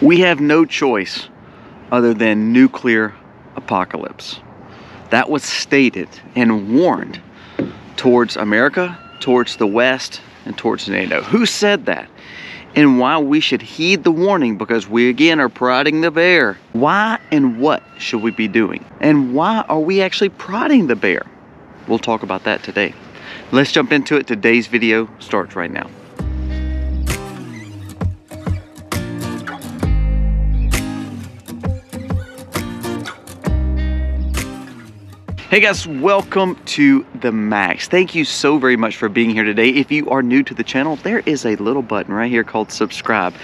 We have no choice other than nuclear apocalypse. That was stated and warned towards America, towards the West, and towards NATO. Who said that? And why we should heed the warning, because we again are prodding the bear. Why and what should we be doing? And why are we actually prodding the bear? We'll talk about that today. Let's jump into it. Today's video starts right now. Hey guys, welcome to the Max. Thank you so very much for being here today. If you are new to the channel, there is a little button right here called subscribe.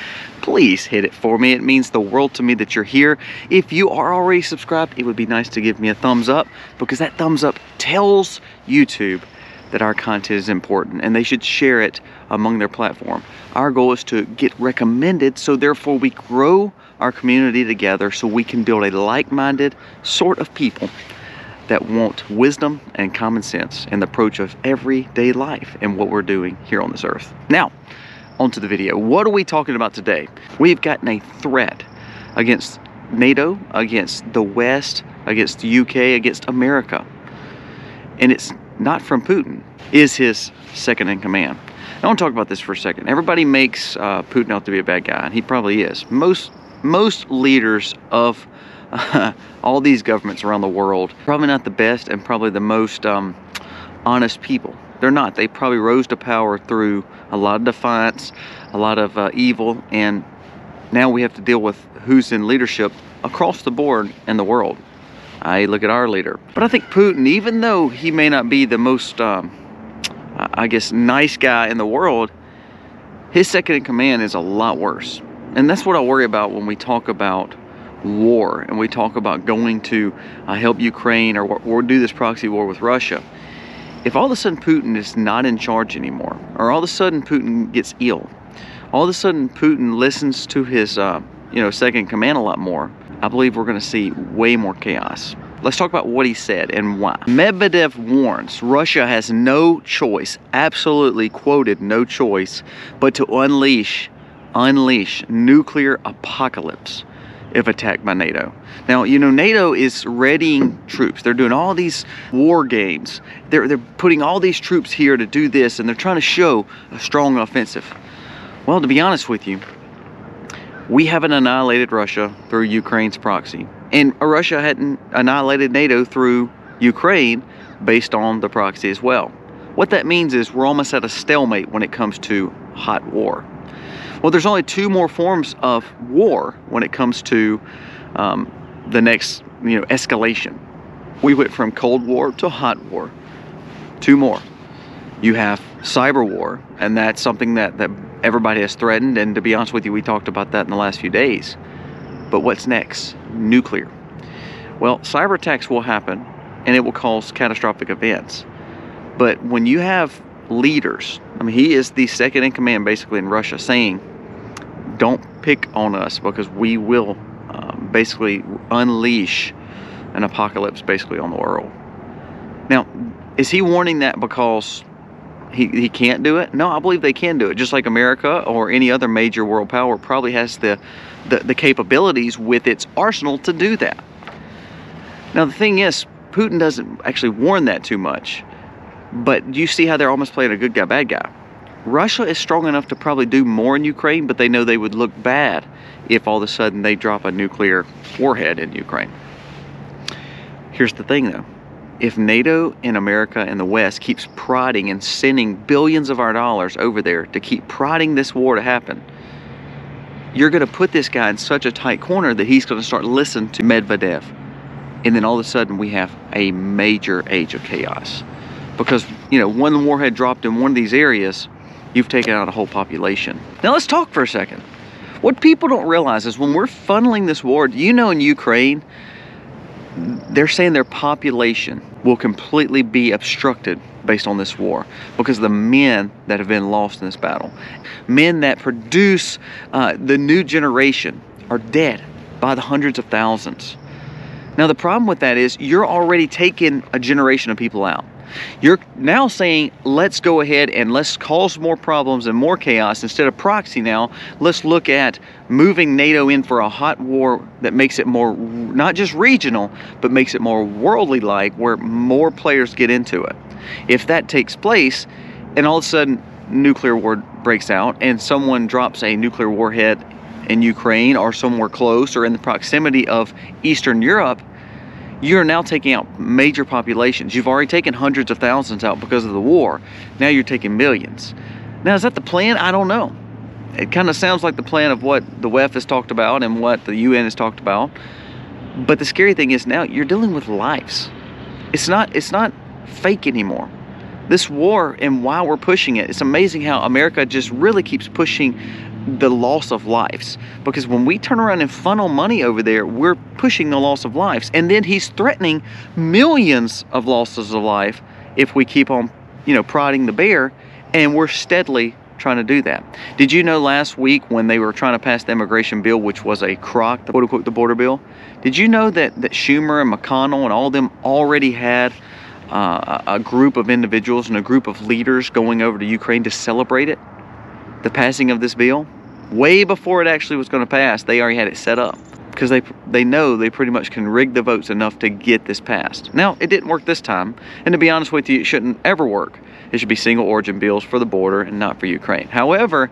Please hit it for me. It means the world to me that you're here. If you are already subscribed, it would be nice to give me a thumbs up, because that thumbs up tells YouTube that our content is important and they should share it among their platform. Our goal is to get recommended, so therefore we grow our community together so we can build a like-minded sort of people that want wisdom and common sense in the approach of everyday life and what we're doing here on this earth. Now, onto the video. What are we talking about today? We've gotten a threat against NATO, against the West, against the UK, against America. And it's not from Putin. Is his second in command. I want to talk about this for a second. Everybody makes Putin out to be a bad guy, and he probably is. Most leaders of all these governments around the world, probably not the best and probably the most honest people. They're not. They probably rose to power through a lot of defiance, a lot of evil, and now we have to deal with who's in leadership across the board in the world. I look at our leader. But I think Putin, even though he may not be the most, I guess, nice guy in the world, his second in command is a lot worse. And that's what I worry about when we talk about war and we talk about going to help Ukraine or do this proxy war with Russia. If all of a sudden Putin is not in charge anymore, or all of a sudden Putin gets ill, all of a sudden Putin listens to his second in command a lot more, I believe we're going to see way more chaos. Let's talk about what he said and why. Medvedev warns Russia has no choice, absolutely quoted, no choice, but to unleash nuclear apocalypse if attacked by NATO. Now, NATO is readying troops. They're doing all these war games. They're putting all these troops here to do this, and they're trying to show a strong offensive. Well, to be honest with you, we haven't annihilated Russia through Ukraine's proxy. And Russia hadn't annihilated NATO through Ukraine based on the proxy as well. What that means is we're almost at a stalemate when it comes to hot war. Well, there's only two more forms of war when it comes to the next, escalation. We went from Cold War to hot war. Two more. You have cyber war, and that's something that everybody has threatened, and to be honest with you, we talked about that in the last few days. But what's next? Nuclear. Well, cyber attacks will happen, and it will cause catastrophic events. But when you have leaders, he is the second in command basically in Russia, saying, don't pick on us because we will basically unleash an apocalypse basically on the world. Now, is he warning that because he can't do it? No, I believe they can do it. Just like America or any other major world power probably has the capabilities with its arsenal to do that. Now, the thing is, Putin doesn't actually warn that too much. But you see how they're almost playing a good guy, bad guy. Russia is strong enough to probably do more in Ukraine, but they know they would look bad if all of a sudden they drop a nuclear warhead in Ukraine. Here's the thing though. If NATO and America and the West keeps prodding and sending billions of our dollars over there to keep prodding this war to happen, you're going to put this guy in such a tight corner that he's going to start listening to Medvedev. And then all of a sudden we have a major age of chaos. Because, one warhead dropped in one of these areas, you've taken out a whole population. Now let's talk for a second. What people don't realize is when we're funneling this war, in Ukraine, they're saying their population will completely be obstructed based on this war because of the men that have been lost in this battle. Men that produce the new generation are dead by the hundreds of thousands. Now the problem with that is you're already taking a generation of people out. You're now saying, let's go ahead and let's cause more problems and more chaos. Instead of proxy now, let's look at moving NATO in for a hot war that makes it more, not just regional, but makes it more worldly-like, where more players get into it. If that takes place, and all of a sudden nuclear war breaks out and someone drops a nuclear warhead in Ukraine or somewhere close or in the proximity of Eastern Europe, you're now taking out major populations. You've already taken hundreds of thousands out because of the war. Now you're taking millions. Now, is that the plan? I don't know. It kind of sounds like the plan of what the WEF has talked about and what the UN has talked about. But the scary thing is now you're dealing with lives. It's not fake anymore. This war and why we're pushing it, it's amazing how America just really keeps pushing the loss of lives, because when we turn around and funnel money over there, we're pushing the loss of lives, and then he's threatening millions of losses of life if we keep on, prodding the bear, and we're steadily trying to do that. Did you know last week when they were trying to pass the immigration bill, which was a crock, the quote-unquote the border bill, did you know that Schumer and McConnell and all of them already had a group of individuals and a group of leaders going over to Ukraine to celebrate it? The passing of this bill, way before it actually was going to pass, they already had it set up, because they know they pretty much can rig the votes enough to get this passed. Now, it didn't work this time, and to be honest with you, it shouldn't ever work. It should be single origin bills for the border and not for Ukraine. However,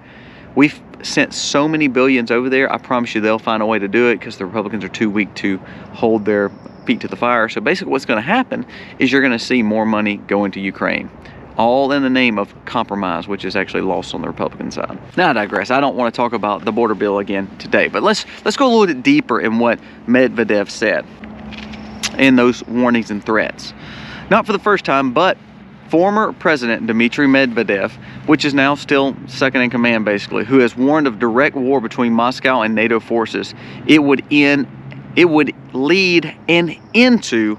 we've sent so many billions over there, I promise you they'll find a way to do it, because the Republicans are too weak to hold their feet to the fire. So basically what's going to happen is you're going to see more money go into Ukraine, all in the name of compromise, which is actually lost on the Republican side. Now I digress. I don't want to talk about the border bill again today, but let's go a little bit deeper in what Medvedev said in those warnings and threats. Not for the first time, but former President Dmitry Medvedev, which is now still second in command basically, who has warned of direct war between Moscow and NATO forces. It would lead into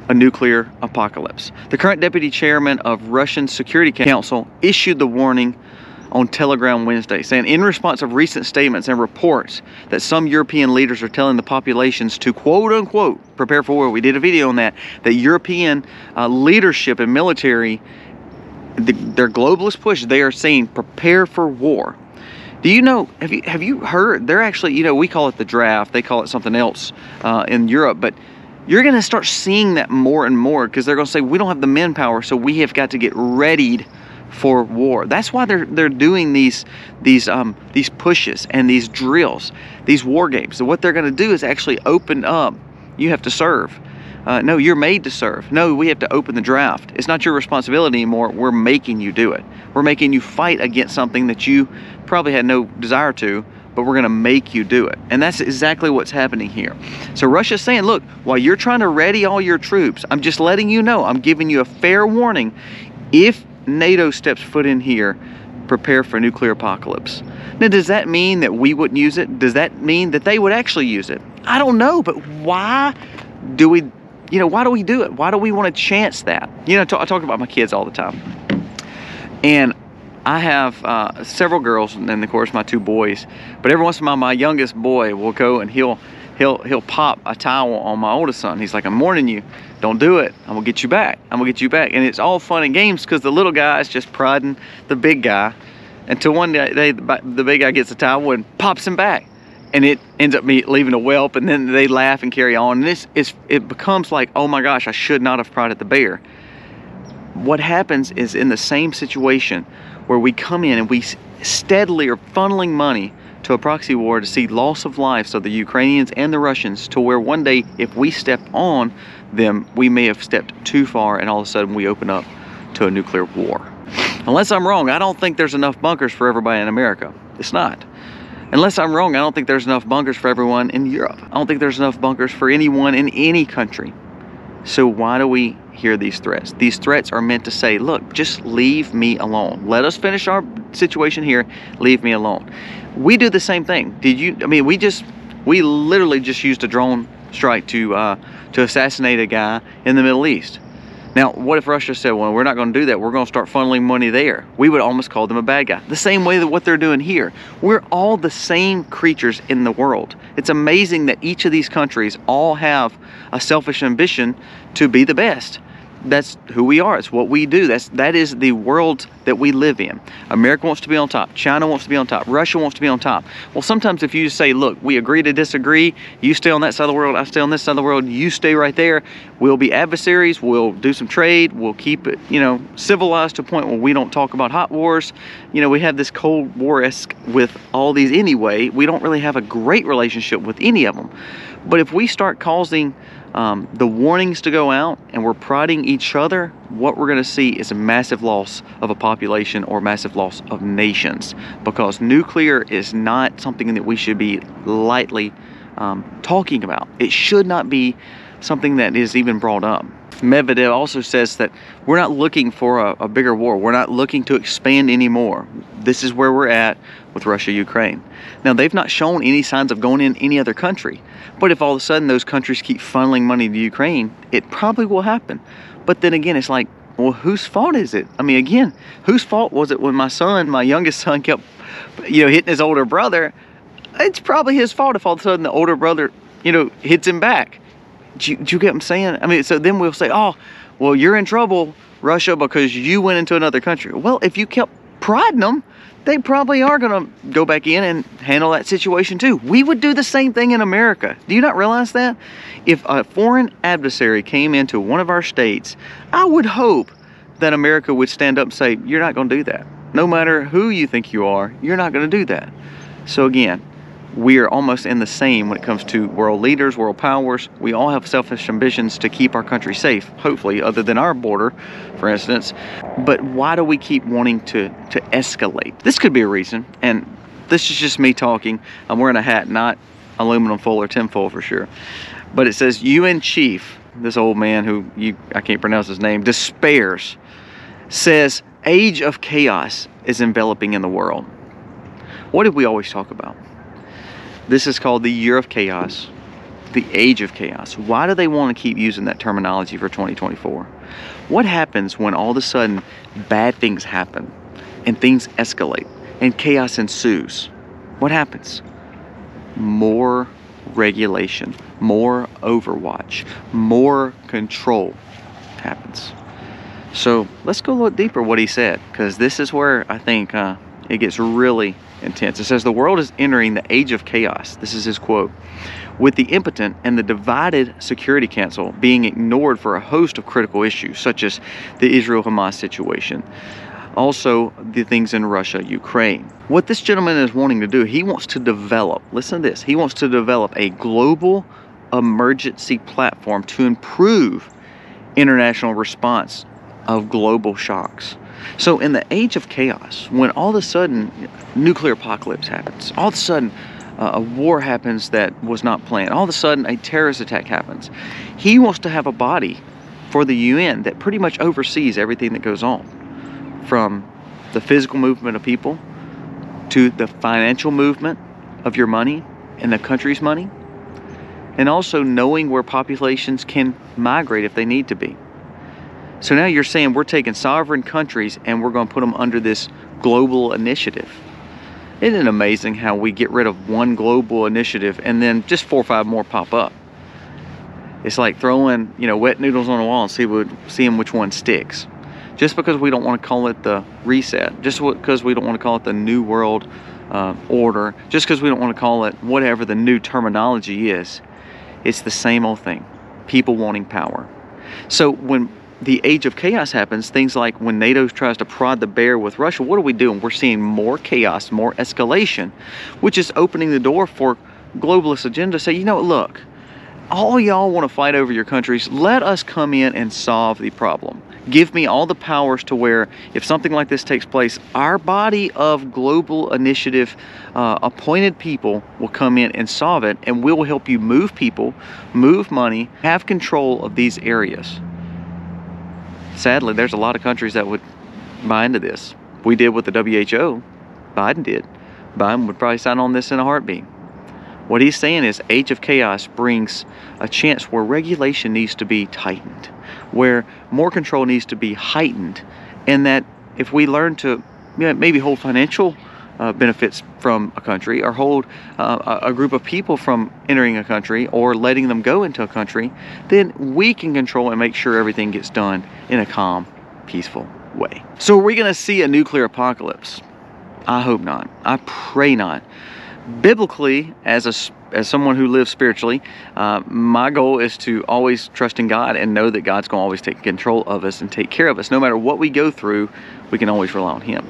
a nuclear apocalypse. The current deputy chairman of Russian Security Council issued the warning on Telegram Wednesday, saying in response of recent statements and reports that some European leaders are telling the populations to quote unquote prepare for war. We did a video on that European leadership and military, their globalist push, they are saying prepare for war. Do you know, have you heard, they're actually, we call it the draft, they call it something else in Europe, but you're going to start seeing that more and more, because they're going to say we don't have the manpower, so we have got to get readied for war. That's why they're doing these pushes and these drills, these war games. So what they're going to do is actually open up. You have to serve. No, you're made to serve. No, we have to open the draft. It's not your responsibility anymore. We're making you do it. We're making you fight against something that you probably had no desire to, but we're going to make you do it. And that's exactly what's happening here. So Russia's saying, look, while you're trying to ready all your troops, I'm just letting you know, I'm giving you a fair warning. If NATO steps foot in here, prepare for a nuclear apocalypse. Now, does that mean that we wouldn't use it? Does that mean that they would actually use it? I don't know, but why do we, why do we do it? Why do we want to chance that? I talk about my kids all the time. And I have several girls, and then of course my two boys. But every once in a while, my youngest boy will go and he'll pop a towel on my oldest son. He's like, I'm warning you, don't do it. I'm gonna get you back. I'm gonna get you back. And it's all fun and games because the little guy is just prodding the big guy until one day the big guy gets a towel and pops him back. And it ends up leaving a whelp, and then they laugh and carry on. And it becomes like, oh my gosh, I should not have prodded the bear. What happens is in the same situation where we come in and we steadily are funneling money to a proxy war to see loss of lives of the Ukrainians and the Russians, to where one day if we step on them, we may have stepped too far and all of a sudden we open up to a nuclear war. Unless I'm wrong, I don't think there's enough bunkers for everybody in America. It's not. Unless I'm wrong, I don't think there's enough bunkers for everyone in Europe. I don't think there's enough bunkers for anyone in any country. So why do we hear these threats? These threats are meant to say, look, just leave me alone. Let us finish our situation here. Leave me alone. We do the same thing. We literally just used a drone strike to assassinate a guy in the Middle East. Now, what if Russia said, well, we're not going to do that. We're going to start funneling money there. We would almost call them a bad guy. The same way that what they're doing here. We're all the same creatures in the world. It's amazing that each of these countries all have a selfish ambition to be the best. that's who we are. It's what we do. That is the world that we live in. America wants to be on top. China wants to be on top. Russia wants to be on top. Well, sometimes if you just say, look, we agree to disagree, you stay on that side of the world, I stay on this side of the world, you stay right there, we'll be adversaries, we'll do some trade, we'll keep it, you know, civilized to a point where we don't talk about hot wars. You know, we have this Cold War-esque with all these anyway. We don't really have a great relationship with any of them. But if we start causing the warnings to go out and we're prodding each other, what we're going to see is a massive loss of a population or massive loss of nations, because nuclear is not something that we should be lightly talking about. It should not be something that is even brought up. Medvedev also says that we're not looking for a bigger war. We're not looking to expand anymore. This is where we're at with Russia, Ukraine. Now, they've not shown any signs of going in any other country. But if all of a sudden those countries keep funneling money to Ukraine, it probably will happen. But then again, it's like, well, whose fault is it? I mean, again, whose fault was it when my youngest son kept, you know, hitting his older brother? It's probably his fault if all of a sudden the older brother, you know, hits him back. Do you get what I'm saying? I mean, so then we'll say, oh, well, you're in trouble, Russia, because you went into another country. Well, if you kept prodding them, they probably are going to go back in and handle that situation too. We would do the same thing in America. Do you not realize that? If a foreign adversary came into one of our states, I would hope that America would stand up and say, you're not going to do that. No matter who you think you are, you're not going to do that. So again, we are almost in the same when it comes to world leaders, world powers. We all have selfish ambitions to keep our country safe, hopefully, other than our border, for instance. But why do we keep wanting to escalate? This could be a reason, and this is just me talking. I'm wearing a hat, not aluminum foil or tin foil for sure. But it says, UN chief, this old man who I can't pronounce his name, despairs, says age of chaos is enveloping in the world. What did we always talk about? This is called the year of chaos, the age of chaos. Why do they want to keep using that terminology for 2024? What happens when all of a sudden bad things happen and things escalate and chaos ensues? What happens? More regulation, more overwatch, more control happens. So let's go a little deeper what he said, because this is where I think it gets really intense. It says the world is entering the age of chaos. This is his quote. With the impotent and the divided Security Council being ignored for a host of critical issues, such as the Israel-Hamas situation. Also, the things in Russia, Ukraine. What this gentleman is wanting to do, he wants to develop, listen to this, he wants to develop a global emergency platform to improve international response of global shocks. So in the age of chaos, when all of a sudden nuclear apocalypse happens, all of a sudden a war happens that was not planned, all of a sudden a terrorist attack happens, he wants to have a body for the UN that pretty much oversees everything that goes on, from the physical movement of people to the financial movement of your money and the country's money, and also knowing where populations can migrate if they need to be. So now you're saying we're taking sovereign countries and we're going to put them under this global initiative. Isn't it amazing how we get rid of one global initiative and then just 4 or 5 more pop up? It's like throwing, you know, wet noodles on a wall and seeing which one sticks. Just because we don't want to call it the reset, just because we don't want to call it the New World Order, just because we don't want to call it whatever the new terminology is, it's the same old thing. People wanting power. So when the age of chaos happens, things like when NATO tries to prod the bear with Russia, what are we doing? We're seeing more chaos, more escalation, which is opening the door for globalist agenda to say, you know, look, all y'all want to fight over your countries. Let us come in and solve the problem. Give me all the powers to where if something like this takes place, our body of global initiative appointed people will come in and solve it, and we will help you move people, move money, have control of these areas. Sadly, there's a lot of countries that would buy into this. We did with the WHO. Biden did. Biden would probably sign on this in a heartbeat. What he's saying is age of chaos brings a chance where regulation needs to be tightened, where more control needs to be heightened, and that if we learn to maybe hold financial benefits from a country, or hold a group of people from entering a country or letting them go into a country, then we can control and make sure everything gets done in a calm, peaceful way. So are we going to see a nuclear apocalypse? I hope not. I pray not. Biblically, as someone who lives spiritually, my goal is to always trust in God and know that God's going to always take control of us and take care of us. No matter what we go through, we can always rely on Him.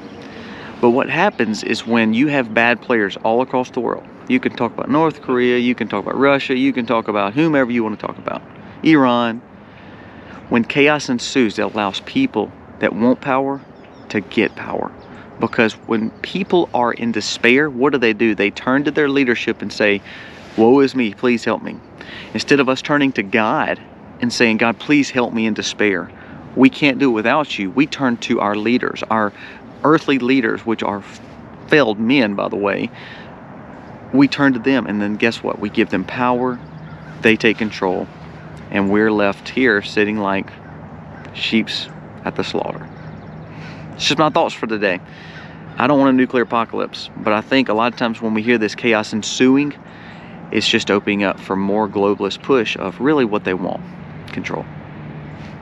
But what happens is when you have bad players all across the world, you can talk about North Korea, you can talk about Russia, you can talk about whomever you want to talk about, Iran. When chaos ensues, it allows people that want power to get power. Because when people are in despair, what do? They turn to their leadership and say, woe is me, please help me. Instead of us turning to God and saying, God, please help me in despair. We can't do it without you. We turn to our leaders, our earthly leaders, which are failed men, by the way. We turn to them, and then guess what? We give them power, they take control, and we're left here sitting like sheeps at the slaughter. It's just my thoughts for today. I don't want a nuclear apocalypse, but I think a lot of times when we hear this chaos ensuing, it's just opening up for more globalist push of really what they want, control.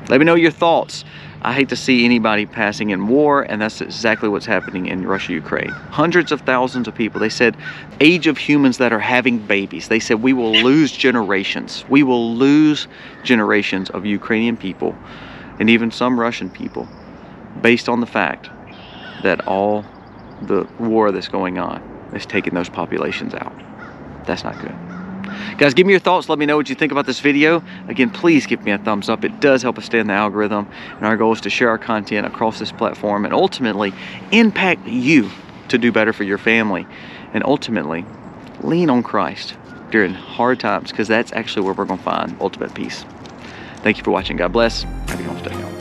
Let me know your thoughts. I hate to see anybody passing in war, and that's exactly what's happening in Russia, Ukraine. Hundreds of thousands of people. They said age of humans that are having babies. They said we will lose generations. We will lose generations of Ukrainian people and even some Russian people based on the fact that all the war that's going on is taking those populations out. That's not good. Guys, give me your thoughts. Let me know what you think about this video. Again, please give me a thumbs up. It does help us stay in the algorithm. And our goal is to share our content across this platform and ultimately impact you to do better for your family. And ultimately, lean on Christ during hard times, because that's actually where we're going to find ultimate peace. Thank you for watching. God bless. Happy Homesteading.